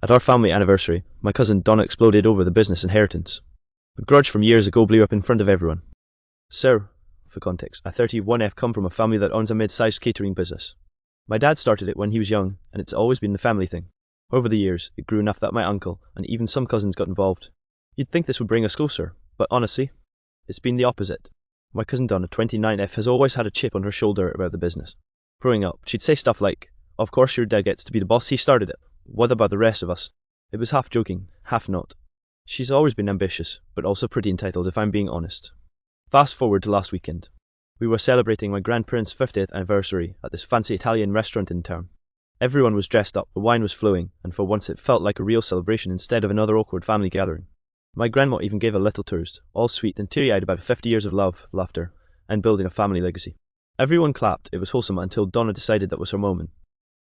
At our family anniversary, my cousin Donna exploded over the business inheritance. A grudge from years ago blew up in front of everyone. So, for context, I 31F come from a family that owns a mid-sized catering business. My dad started it when he was young, and it's always been the family thing. Over the years, it grew enough that my uncle, and even some cousins got involved. You'd think this would bring us closer, but honestly, it's been the opposite. My cousin Donna, 29F, has always had a chip on her shoulder about the business. Growing up, she'd say stuff like, "Of course your dad gets to be the boss, he started it. What about the rest of us?" It was half joking, half not. She's always been ambitious, but also pretty entitled if I'm being honest. Fast forward to last weekend. We were celebrating my grandparents' 50th anniversary at this fancy Italian restaurant in town. Everyone was dressed up, the wine was flowing, and for once it felt like a real celebration instead of another awkward family gathering. My grandma even gave a little toast, all sweet and teary-eyed about 50 years of love, laughter, and building a family legacy. Everyone clapped, it was wholesome until Donna decided that was her moment.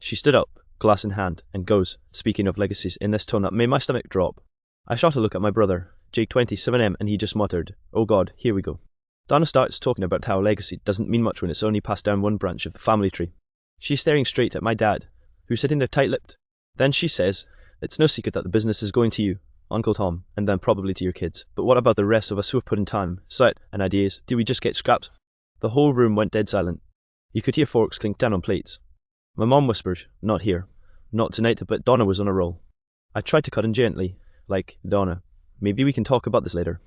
She stood up, glass in hand, and goes, speaking of legacies, in this tone that made my stomach drop. I shot a look at my brother, Jake 27M, and he just muttered, "Oh God, here we go." Donna starts talking about how legacy doesn't mean much when it's only passed down one branch of the family tree. She's staring straight at my dad, who's sitting there tight-lipped. Then she says, "It's no secret that the business is going to you, Uncle Tom, and then probably to your kids. But what about the rest of us who have put in time, sweat, and ideas? Do we just get scrapped?" The whole room went dead silent. You could hear forks clink down on plates. My mom whispers, "Not here. Not tonight," but Donna was on a roll. I tried to cut in gently, like, "Donna, maybe we can talk about this later."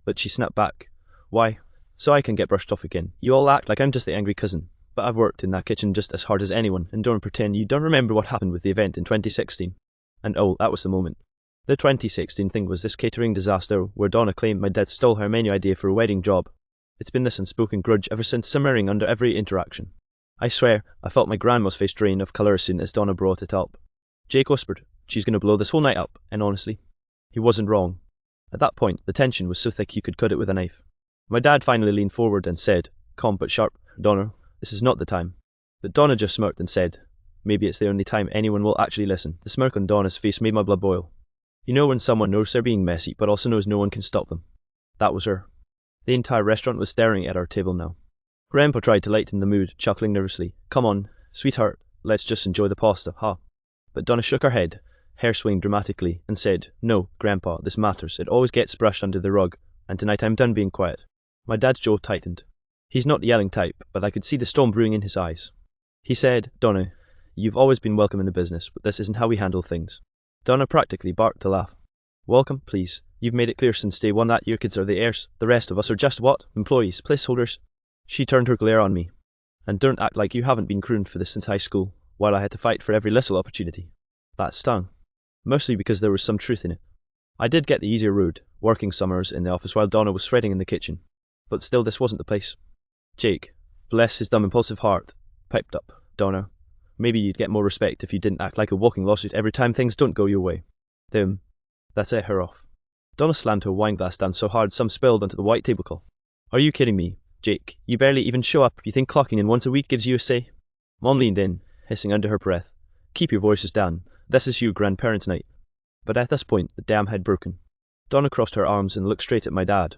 But she snapped back. "Why?" "So I can get brushed off again. You all act like I'm just the angry cousin. But I've worked in that kitchen just as hard as anyone, and don't pretend you don't remember what happened with the event in 2016. And oh, that was the moment. The 2016 thing was this catering disaster where Donna claimed my dad stole her menu idea for a wedding job. It's been this unspoken grudge ever since, simmering under every interaction. I swear, I felt my grandma's face drain of colour as soon as Donna brought it up. Jake whispered, "She's going to blow this whole night up," and honestly, he wasn't wrong. At that point, the tension was so thick you could cut it with a knife. My dad finally leaned forward and said, calm but sharp, "Donna, this is not the time." But Donna just smirked and said, "Maybe it's the only time anyone will actually listen." The smirk on Donna's face made my blood boil. You know when someone knows they're being messy, but also knows no one can stop them. That was her. The entire restaurant was staring at our table now. Grandpa tried to lighten the mood, chuckling nervously. "Come on, sweetheart, let's just enjoy the pasta, huh?" But Donna shook her head, hair swaying dramatically, and said, "No, Grandpa, this matters. It always gets brushed under the rug, and tonight I'm done being quiet." My dad's jaw tightened. He's not the yelling type, but I could see the storm brewing in his eyes. He said, "Donna, you've always been welcome in the business, but this isn't how we handle things." Donna practically barked to laugh. "Welcome, please. You've made it clear since day one that your kids are the heirs. The rest of us are just what? Employees, placeholders." She turned her glare on me. "And don't act like you haven't been crooned for this since high school, while I had to fight for every little opportunity." That stung. Mostly because there was some truth in it. I did get the easier road, working summers in the office while Donna was sweating in the kitchen. But still, this wasn't the place. Jake, bless his dumb impulsive heart, piped up, "Donna, maybe you'd get more respect if you didn't act like a walking lawsuit every time things don't go your way." That set her off. Donna slammed her wine glass down so hard some spilled onto the white tablecloth. "Are you kidding me, Jake? You barely even show up. You think clocking in once a week gives you a say?" Mom leaned in, hissing under her breath, "Keep your voices down. This is your grandparents' night." But at this point, the dam had broken. Donna crossed her arms and looked straight at my dad.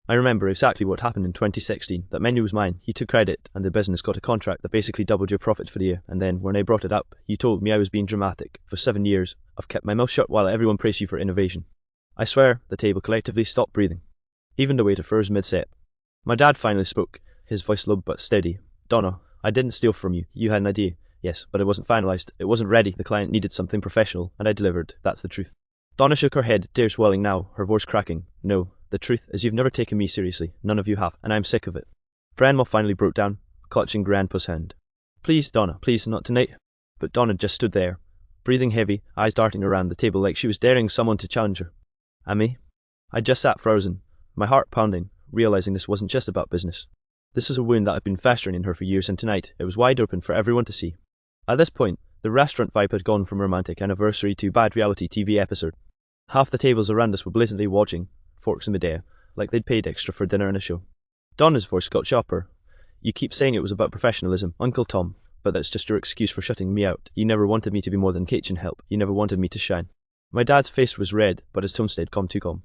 I remember exactly what happened in 2016. That menu was mine. He took credit, and the business got a contract that basically doubled your profit for the year. And then, when I brought it up, you told me I was being dramatic. For 7 years, I've kept my mouth shut while everyone praised you for innovation. I swear, the table collectively stopped breathing. Even the waiter froze mid-set. My dad finally spoke, his voice low but steady. "Donna, I didn't steal from you. You had an idea. Yes, but it wasn't finalized. It wasn't ready. The client needed something professional, and I delivered. That's the truth." Donna shook her head, tears welling now, her voice cracking. "No. The truth is you've never taken me seriously. None of you have, and I'm sick of it." Grandma finally broke down, clutching Grandpa's hand. "Please, Donna, please, not tonight." But Donna just stood there, breathing heavy, eyes darting around the table like she was daring someone to challenge her. And me? I just sat frozen, my heart pounding, realizing this wasn't just about business. This was a wound that had been festering in her for years, and tonight it was wide open for everyone to see. At this point, the restaurant vibe had gone from romantic anniversary to bad reality TV episode. Half the tables around us were blatantly watching, forks in midair, like they'd paid extra for dinner and a show. Donna's voice got sharper. "You keep saying it was about professionalism, Uncle Tom, but that's just your excuse for shutting me out. You never wanted me to be more than kitchen help. You never wanted me to shine." My dad's face was red, but his tone stayed calm, too calm.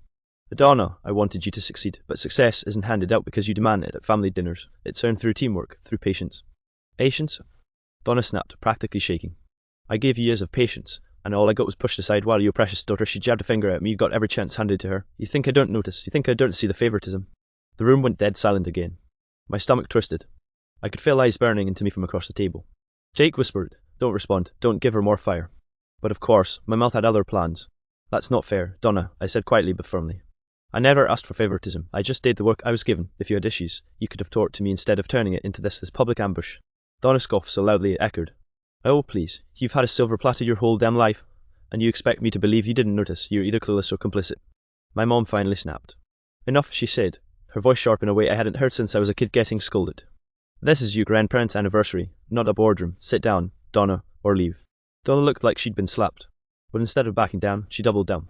"Donna, I wanted you to succeed, but success isn't handed out because you demand it at family dinners. It's earned through teamwork, through patience." "Patience?" Donna snapped, practically shaking. "I gave you years of patience, and all I got was pushed aside while your precious daughter, she jabbed a finger at me, you got every chance handed to her. You think I don't notice? You think I don't see the favoritism? The room went dead silent again. My stomach twisted. I could feel eyes burning into me from across the table. Jake whispered, "Don't respond, don't give her more fire." But of course, my mouth had other plans. "That's not fair, Donna," I said quietly but firmly. "I never asked for favoritism. I just did the work I was given. If you had issues, you could have talked to me instead of turning it into this public ambush." Donna scoffed so loudly it echoed. "Oh, please, you've had a silver platter your whole damn life, and you expect me to believe you didn't notice. You're either clueless or complicit." My mom finally snapped. "Enough," she said, her voice sharp in a way I hadn't heard since I was a kid getting scolded. "This is your grandparents' anniversary, not a boardroom. Sit down, Donna, or leave." Donna looked like she'd been slapped, but instead of backing down, she doubled down.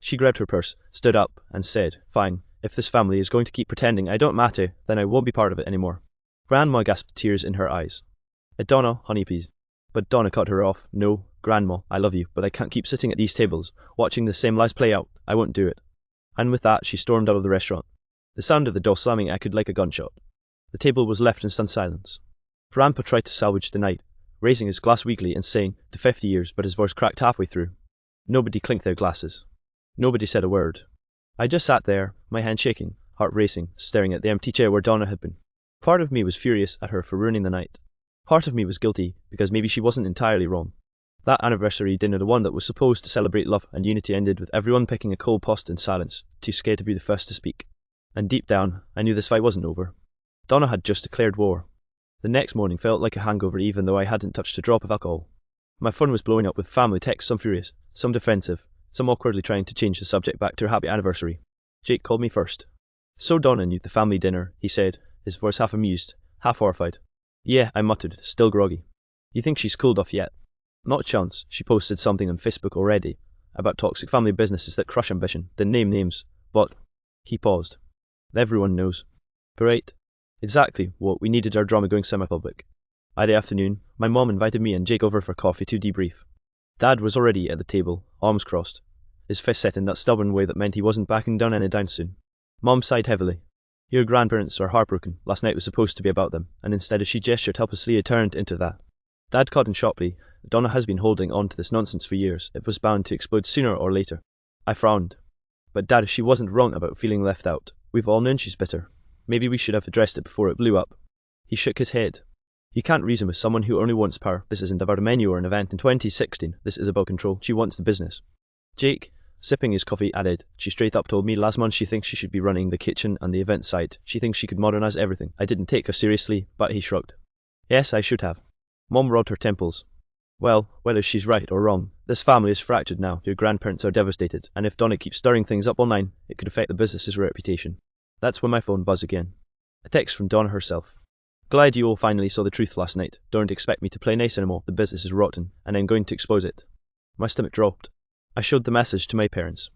She grabbed her purse, stood up, and said, "Fine, if this family is going to keep pretending I don't matter, then I won't be part of it anymore." Grandma gasped, tears in her eyes. "Donna, honey, please." But Donna cut her off. "No, Grandma, I love you, but I can't keep sitting at these tables, watching the same lies play out. I won't do it." And with that, she stormed out of the restaurant. The sound of the door slamming echoed like a gunshot. The table was left in stunned silence. Grandpa tried to salvage the night, raising his glass weakly and saying, "To 50 years," but his voice cracked halfway through. Nobody clinked their glasses. Nobody said a word. I just sat there, my hand shaking, heart racing, staring at the empty chair where Donna had been. Part of me was furious at her for ruining the night. Part of me was guilty, because maybe she wasn't entirely wrong. That anniversary dinner, the one that was supposed to celebrate love and unity, ended with everyone picking a cold post in silence, too scared to be the first to speak. And deep down, I knew this fight wasn't over. Donna had just declared war. The next morning felt like a hangover even though I hadn't touched a drop of alcohol. My phone was blowing up with family texts, some furious, some defensive, some awkwardly trying to change the subject back to her happy anniversary. Jake called me first. "So Donna knew the family dinner," he said, his voice half amused, half horrified. "Yeah," I muttered, still groggy. "You think she's cooled off yet?" "Not a chance. She posted something on Facebook already, about toxic family businesses that crush ambition, didn't name names, but..." He paused. "Everyone knows." "Great. Exactly what we needed, our drama going semi-public." By the afternoon, my mom invited me and Jake over for coffee to debrief. Dad was already at the table, arms crossed, his fist set in that stubborn way that meant he wasn't backing down anytime soon. Mom sighed heavily. "Your grandparents are heartbroken. Last night was supposed to be about them, and instead as she gestured helplessly it turned into that." Dad cut in sharply. "Donna has been holding on to this nonsense for years. It was bound to explode sooner or later." I frowned. "But Dad, she wasn't wrong about feeling left out. We've all known she's bitter. Maybe we should have addressed it before it blew up." He shook his head. "You can't reason with someone who only wants power. This isn't about a menu or an event in 2016. This is about control. She wants the business." Jake, sipping his coffee, added, "She straight up told me last month she thinks she should be running the kitchen and the event side. She thinks she could modernize everything." I didn't take her seriously, but he shrugged. "Yes, I should have." Mom rubbed her temples. "Well, whether she's right or wrong, this family is fractured now. Your grandparents are devastated, and if Donna keeps stirring things up online, it could affect the business's reputation." That's when my phone buzzed again. A text from Donna herself. "Glad you all finally saw the truth last night. Don't expect me to play nice anymore. The business is rotten, and I'm going to expose it." My stomach dropped. I showed the message to my parents.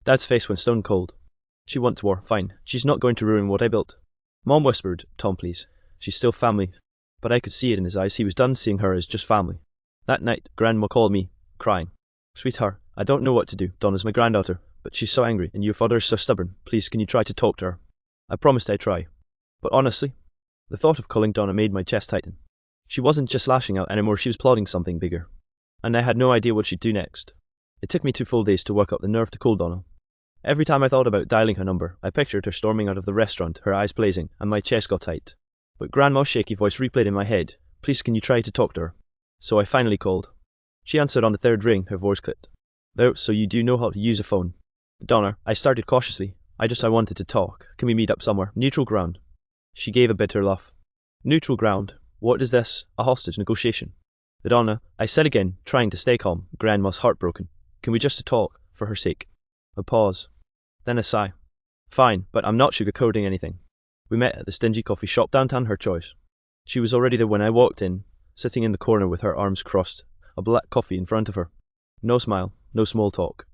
Dad's face went stone cold. "She wants war. Fine. She's not going to ruin what I built." Mom whispered, "Tom, please. She's still family." But I could see it in his eyes. He was done seeing her as just family. That night, Grandma called me, crying. "Sweetheart, I don't know what to do. Donna's my granddaughter, but she's so angry, and your father's so stubborn. Please, can you try to talk to her?" I promised I'd try. But honestly, the thought of calling Donna made my chest tighten. She wasn't just lashing out anymore, she was plotting something bigger. And I had no idea what she'd do next. It took me 2 full days to work up the nerve to call Donna. Every time I thought about dialing her number, I pictured her storming out of the restaurant, her eyes blazing, and my chest got tight. But Grandma's shaky voice replayed in my head. "Please, can you try to talk to her?" So I finally called. She answered on the 3rd ring, her voice clipped. "Oh, so you do know how to use a phone." "Donna," I started cautiously. I wanted to talk. "Can we meet up somewhere? Neutral ground." She gave a bitter laugh. "Neutral ground? What is this? A hostage negotiation?" "Donna," I said again, trying to stay calm. Grandma's heartbroken. "Can we just talk, for her sake?" A pause. Then a sigh. "Fine, but I'm not sugarcoating anything." We met at the stingy coffee shop downtown, her choice. She was already there when I walked in, sitting in the corner with her arms crossed, a black coffee in front of her. No smile, no small talk.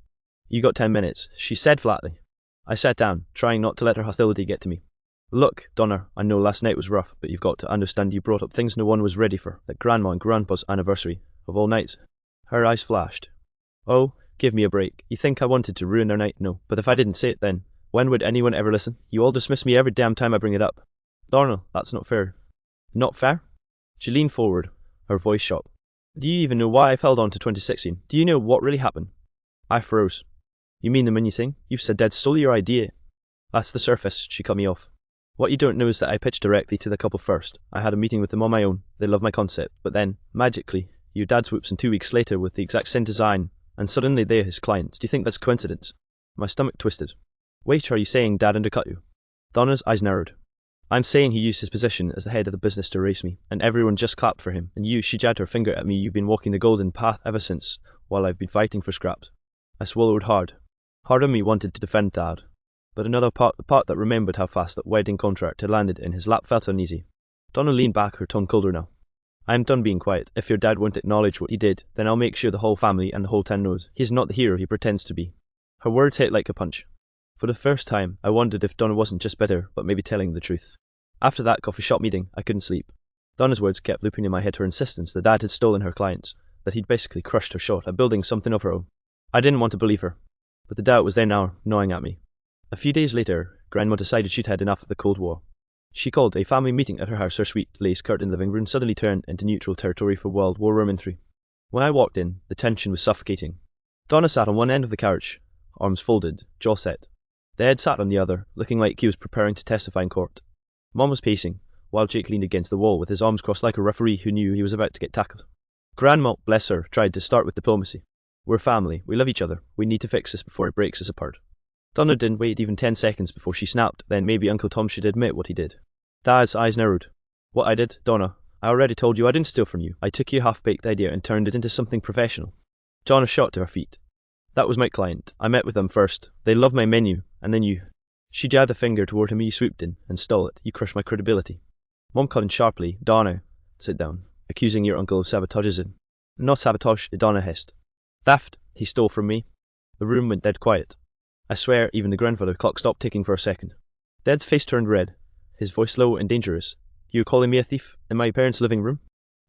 "You got 10 minutes, she said flatly. I sat down, trying not to let her hostility get to me. "Look, Donna, I know last night was rough, but you've got to understand you brought up things no one was ready for, like Grandma and Grandpa's anniversary, of all nights." Her eyes flashed. "Oh, give me a break. You think I wanted to ruin their night? No, but if I didn't say it then, when would anyone ever listen? You all dismiss me every damn time I bring it up." "Donna, that's not fair." "Not fair?" She leaned forward, her voice sharp. Do you even know why I've held on to 2016? Do you know what really happened? I froze. You mean the mini thing? You've said Dad stole your idea. That's the surface, she cut me off. What you don't know is that I pitched directly to the couple first. I had a meeting with them on my own. They loved my concept. But then, magically, your dad swoops in 2 weeks later with the exact same design, and suddenly they're his clients. Do you think that's coincidence? My stomach twisted. Wait, are you saying Dad undercut you? Donna's eyes narrowed. I'm saying he used his position as the head of the business to erase me, and everyone just clapped for him. And you, she jabbed her finger at me, you've been walking the golden path ever since, while I've been fighting for scraps. I swallowed hard. Part of me wanted to defend Dad, but another part, the part that remembered how fast that wedding contract had landed in his lap, felt uneasy. Donna leaned back, her tone colder now. I am done being quiet. If your dad won't acknowledge what he did, then I'll make sure the whole family and the whole town knows he's not the hero he pretends to be. Her words hit like a punch. For the first time, I wondered if Donna wasn't just bitter, but maybe telling the truth. After that coffee shop meeting, I couldn't sleep. Donna's words kept looping in my head, her insistence that Dad had stolen her clients, that he'd basically crushed her shot at building something of her own. I didn't want to believe her, but the doubt was there now, gnawing at me. A few days later, Grandma decided she'd had enough of the Cold War. She called a family meeting at her house. Her sweet, lace-curtained living room suddenly turned into neutral territory for World War III. When I walked in, the tension was suffocating. Donna sat on one end of the couch, arms folded, jaw set. Dad sat on the other, looking like he was preparing to testify in court. Mom was pacing, while Jake leaned against the wall with his arms crossed like a referee who knew he was about to get tackled. Grandma, bless her, tried to start with diplomacy. We're family, we love each other, we need to fix this before it breaks us apart. Donna didn't wait even 10 seconds before she snapped, then maybe Uncle Tom should admit what he did. Dad's eyes narrowed. What I did, Donna? I already told you I didn't steal from you. I took your half-baked idea and turned it into something professional. Donna shot to her feet. That was my client. I met with them first. They loved my menu, and then you. She jabbed a finger toward him. You swooped in and stole it. You crushed my credibility. Mom cut in sharply. Donna, sit down. Accusing your uncle of sabotagism. Not sabotage, Donna hissed. Theft. He stole from me. The room went dead quiet. I swear even the grandfather clock stopped ticking for a second. Dad's face turned red, his voice low and dangerous. You calling me a thief? In my parents' living room?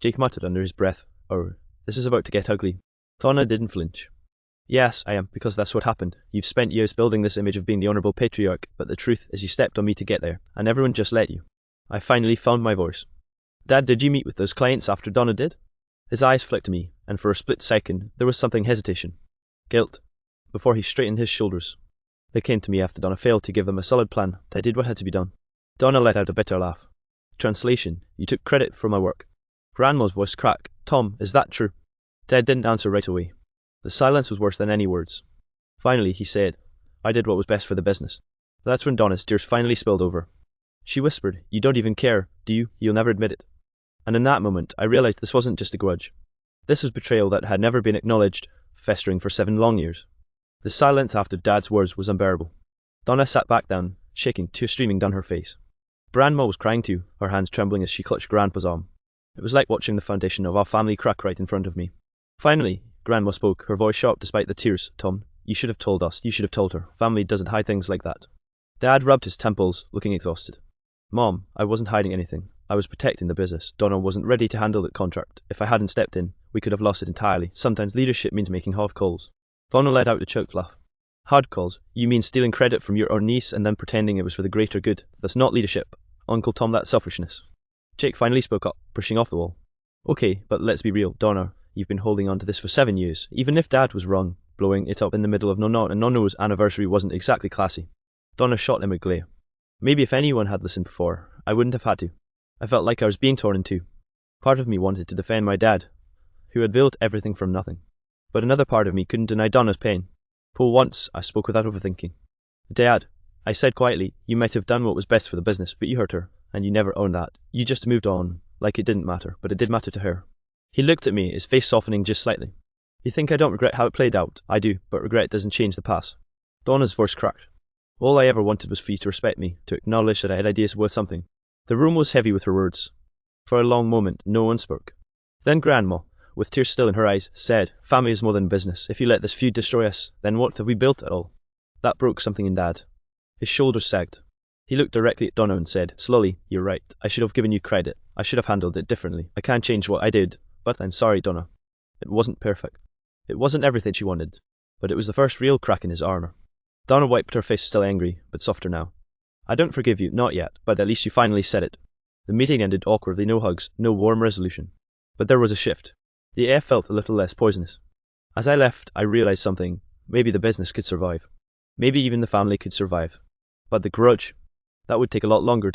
Jake muttered under his breath. Oh, this is about to get ugly. Donna didn't flinch. Yes, I am, because that's what happened. You've spent years building this image of being the honourable patriarch, but the truth is you stepped on me to get there, and everyone just let you. I finally found my voice. Dad, did you meet with those clients after Donna did? His eyes flicked to me, and for a split second, there was something hesitation. Guilt. Before he straightened his shoulders. They came to me after Donna failed to give them a solid plan. I did what had to be done. Donna let out a bitter laugh. Translation. You took credit for my work. Grandma's voice cracked. Tom, is that true? Dad didn't answer right away. The silence was worse than any words. Finally, he said, I did what was best for the business. That's when Donna's tears finally spilled over. She whispered, you don't even care, do you? You'll never admit it. And in that moment, I realized this wasn't just a grudge. This was betrayal that had never been acknowledged, festering for 7 long years. The silence after Dad's words was unbearable. Donna sat back down, shaking, tears streaming down her face. Grandma was crying too, her hands trembling as she clutched Grandpa's arm. It was like watching the foundation of our family crack right in front of me. Finally, Grandma spoke, her voice sharp despite the tears. Tom, you should have told us. You should have told her. Family doesn't hide things like that. Dad rubbed his temples, looking exhausted. Mom, I wasn't hiding anything. I was protecting the business. Donna wasn't ready to handle that contract. If I hadn't stepped in, we could have lost it entirely. Sometimes leadership means making hard calls. Donna let out a choked laugh. Hard calls? You mean stealing credit from your own niece and then pretending it was for the greater good? That's not leadership. Uncle Tom, that's selfishness. Jake finally spoke up, pushing off the wall. Okay, but let's be real, Donna. You've been holding on to this for 7 years. Even if Dad was wrong, blowing it up in the middle of Nonna and Nonno's anniversary wasn't exactly classy. Donna shot him a glare. Maybe if anyone had listened before, I wouldn't have had to. I felt like I was being torn in two. Part of me wanted to defend my dad, who had built everything from nothing. But another part of me couldn't deny Donna's pain. For once, I spoke without overthinking. Dad, I said quietly, you might have done what was best for the business, but you hurt her, and you never owned that. You just moved on, like it didn't matter, but it did matter to her. He looked at me, his face softening just slightly. You think I don't regret how it played out? I do, but regret doesn't change the past. Donna's voice cracked. All I ever wanted was for you to respect me, to acknowledge that I had ideas worth something. The room was heavy with her words. For a long moment, no one spoke. Then Grandma, with tears still in her eyes, said, family is more than business. If you let this feud destroy us, then what have we built at all? That broke something in Dad. His shoulders sagged. He looked directly at Donna and said, slowly, you're right. I should have given you credit. I should have handled it differently. I can't change what I did, but I'm sorry, Donna. It wasn't perfect. It wasn't everything she wanted, but it was the first real crack in his armor. Donna wiped her face, still angry, but softer now. I don't forgive you, not yet, but at least you finally said it. The meeting ended awkwardly, no hugs, no warm resolution. But there was a shift. The air felt a little less poisonous. As I left, I realized something. Maybe the business could survive. Maybe even the family could survive. But the grudge, that would take a lot longer to